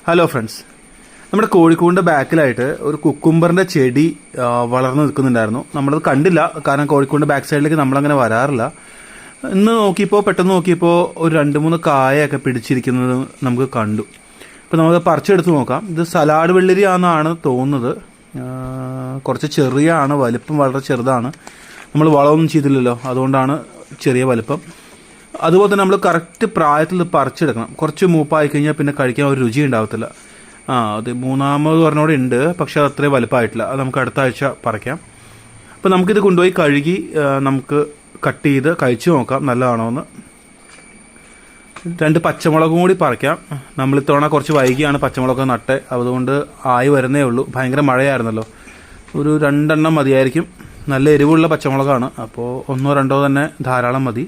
Hello friends, നമ്മുടെ കോഴിക്കോടിൻ്റെ ബാക്കിലായിട്ട് ഒരു കുക്കുംബറിൻ്റെ ചെടി വളർന്നു നിൽക്കുന്നുണ്ടായിരുന്നു. നമ്മളത് കണ്ടില്ല, കാരണം കോഴിക്കോടിൻ്റെ ബാക്ക് സൈഡിലേക്ക് നമ്മളങ്ങനെ വരാറില്ല. ഇന്ന് പെട്ടെന്ന് നോക്കിയപ്പോൾ ഒരു 2-3 കായൊക്കെ പിടിച്ചിരിക്കുന്നത് നമുക്ക് കണ്ടു. ഇപ്പോൾ നമുക്ക് പറിച്ചെടുത്ത് നോക്കാം. ഇത് സലാഡ് വെള്ളരി ആണെന്നാണ് തോന്നുന്നത്. കുറച്ച് ചെറിയാണ്, വലിപ്പം വളരെ ചെറുതാണ്. നമ്മൾ വളമൊന്നും ചെയ്തില്ലല്ലോ, അതുകൊണ്ടാണ് ചെറിയ വലിപ്പം. അതുപോലെ തന്നെ നമ്മൾ കറക്റ്റ് പ്രായത്തിൽ പറിച്ചെടുക്കണം. കുറച്ച് മൂപ്പായി കഴിഞ്ഞാൽ പിന്നെ കഴിക്കാൻ ഒരു രുചി ഉണ്ടാകത്തില്ല. അത് 3ാമത് പറഞ്ഞോടെ ഉണ്ട്, പക്ഷേ അത് അത്രയും വലുപ്പമായിട്ടില്ല. അത് നമുക്ക് അടുത്ത ആഴ്ച പറിക്കാം. അപ്പോൾ നമുക്കിത് കൊണ്ടുപോയി കഴുകി നമുക്ക് കട്ട് ചെയ്ത് കഴിച്ചു നോക്കാം നല്ലതാണോ എന്ന്. 2 പച്ചമുളകും കൂടി പറിക്കാം. നമ്മളിത്തവണ കുറച്ച് വൈകിയാണ് പച്ചമുളക് നട്ടെ, അതുകൊണ്ട് ആയി വരുന്നേ ഉള്ളൂ. ഭയങ്കര മഴയായിരുന്നല്ലോ. ഒരു 2 എണ്ണം മതിയായിരിക്കും. നല്ല എരിവുള്ള പച്ചമുളകാണ്, അപ്പോൾ 1-2 തന്നെ ധാരാളം മതി.